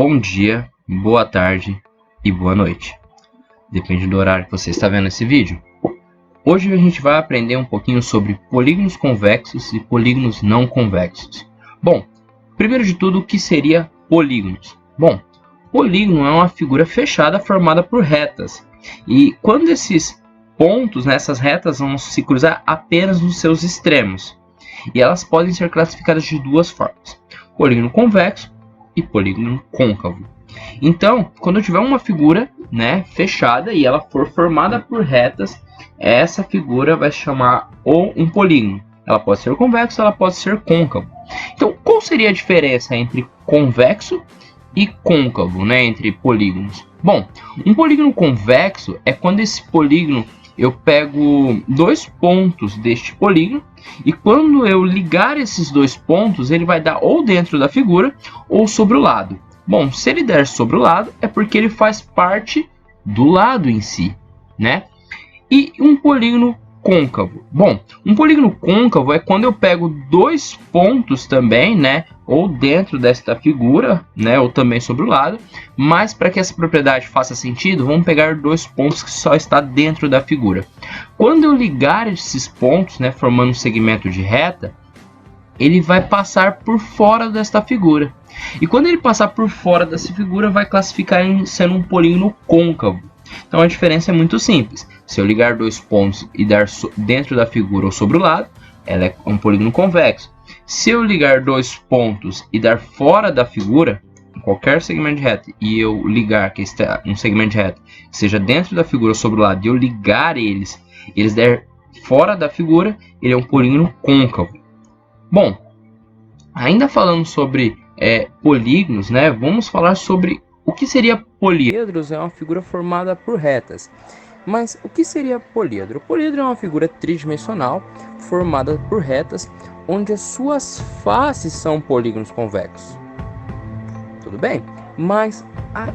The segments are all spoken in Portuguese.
bom dia, boa tarde e boa noite. Depende do horário que você está vendo esse vídeo. Hoje a gente vai aprender um pouquinho sobre polígonos convexos e polígonos não convexos. Bom, primeiro de tudo, o que seria polígonos? Bom, polígono é uma figura fechada formada por retas. E quando esses pontos, essas retas vão se cruzar apenas nos seus extremos. E elas podem ser classificadas de duas formas: polígono convexo e polígono côncavo. Então, quando eu tiver uma figura fechada e ela for formada por retas, essa figura vai se chamar um polígono. Ela pode ser convexo, ela pode ser côncavo. Então, qual seria a diferença entre convexo e côncavo, entre polígonos? Bom, um polígono convexo é quando esse polígono eu pego dois pontos deste polígono e quando eu ligar esses dois pontos, ele vai dar ou dentro da figura ou sobre o lado. Bom, se ele der sobre o lado, é porque ele faz parte do lado em si, E um polígono côncavo. Bom, um polígono côncavo é quando eu pego dois pontos também, ou dentro desta figura, ou também sobre o lado, mas para que essa propriedade faça sentido, vamos pegar dois pontos que só está dentro da figura. Quando eu ligar esses pontos, formando um segmento de reta, ele vai passar por fora desta figura. E quando ele passar por fora dessa figura, vai classificar em sendo um polígono côncavo. Então a diferença é muito simples. Se eu ligar dois pontos e dar dentro da figura ou sobre o lado, ela é um polígono convexo. Se eu ligar dois pontos e dar fora da figura, em qualquer segmento de reta, e eu ligar que está um segmento de reta, seja dentro da figura ou sobre o lado, e eu ligar eles der fora da figura, ele é um polígono côncavo. Bom, ainda falando sobre polígonos, vamos falar sobre o que seria políedro. Políedros é uma figura formada por retas. Mas o que seria políedro? O políedro é uma figura tridimensional formada por retas, onde as suas faces são polígonos convexos. Tudo bem? Mas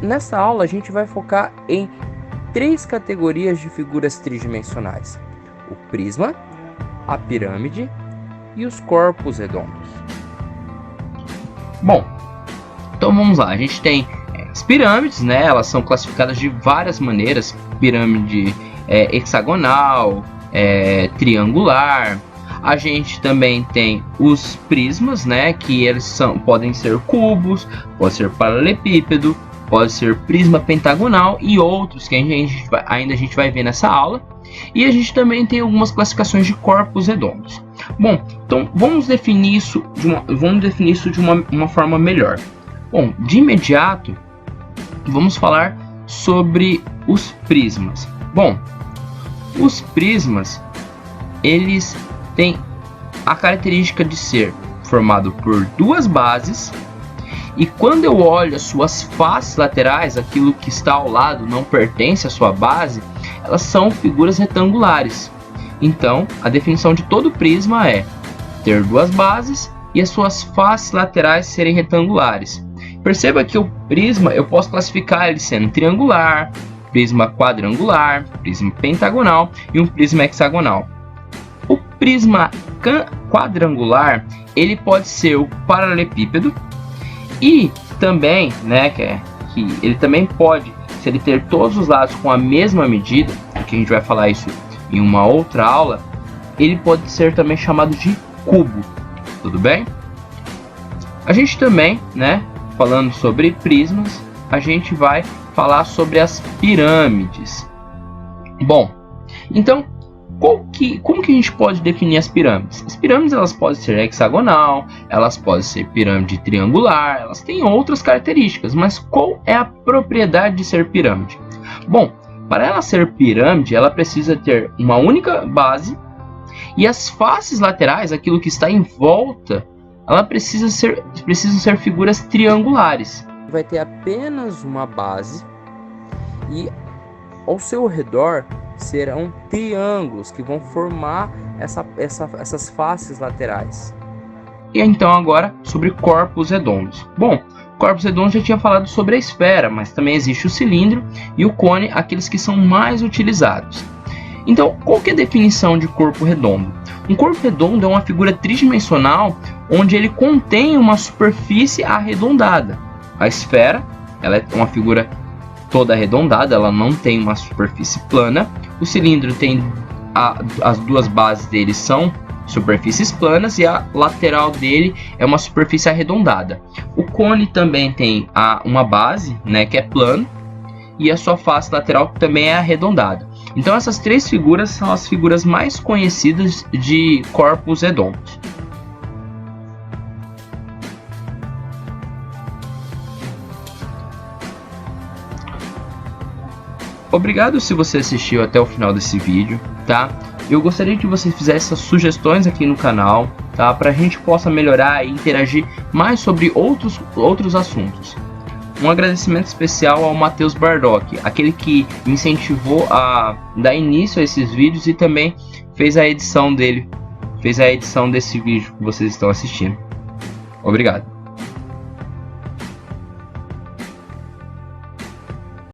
nessa aula a gente vai focar em três categorias de figuras tridimensionais: o prisma, a pirâmide e os corpos redondos. Bom, então vamos lá. A gente tem as pirâmides, elas são classificadas de várias maneiras: pirâmide hexagonal, triangular. A gente também tem os prismas, que eles podem ser cubos, pode ser paralelepípedo, pode ser prisma pentagonal e outros que a gente vai ver nessa aula. E a gente também tem algumas classificações de corpos redondos. Bom, então vamos definir isso de uma forma melhor. Bom, de imediato, vamos falar sobre os prismas. Bom, os prismas, eles têm a característica de ser formado por duas bases, e quando eu olho as suas faces laterais, aquilo que está ao lado não pertence à sua base, elas são figuras retangulares. Então, a definição de todo prisma é ter duas bases e as suas faces laterais serem retangulares. Perceba que o prisma eu posso classificar ele sendo triangular, prisma quadrangular, prisma pentagonal e um prisma hexagonal. O prisma quadrangular ele pode ser o paralelepípedo e também, que ele também pode, se ele ter todos os lados com a mesma medida, que a gente vai falar isso em uma outra aula, ele pode ser também chamado de cubo. Tudo bem? A gente também, falando sobre prismas, a gente vai falar sobre as pirâmides. Bom, então, como que a gente pode definir as pirâmides? As pirâmides elas podem ser hexagonal, elas podem ser pirâmide triangular, elas têm outras características, mas qual é a propriedade de ser pirâmide? Bom, para ela ser pirâmide, ela precisa ter uma única base e as faces laterais, aquilo que está em volta, ela precisam ser figuras triangulares. Vai ter apenas uma base e ao seu redor serão triângulos que vão formar essas faces laterais. E então agora sobre corpos redondos. Bom, corpos redondos já tinha falado sobre a esfera, mas também existe o cilindro e o cone, aqueles que são mais utilizados. Então, qual que é a definição de corpo redondo? Um corpo redondo é uma figura tridimensional onde ele contém uma superfície arredondada. A esfera ela é uma figura toda arredondada, ela não tem uma superfície plana. O cilindro tem as duas bases dele são superfícies planas e a lateral dele é uma superfície arredondada. O cone também tem uma base, né, que é plano, e a sua face lateral também é arredondada. Então essas três figuras são as figuras mais conhecidas de corpos redondos. Obrigado se você assistiu até o final desse vídeo, tá? Eu gostaria que você fizesse essas sugestões aqui no canal, tá? Para a gente possa melhorar e interagir mais sobre outros assuntos. Um agradecimento especial ao Matheus Bardock, aquele que me incentivou a dar início a esses vídeos e também fez a edição desse vídeo que vocês estão assistindo. Obrigado.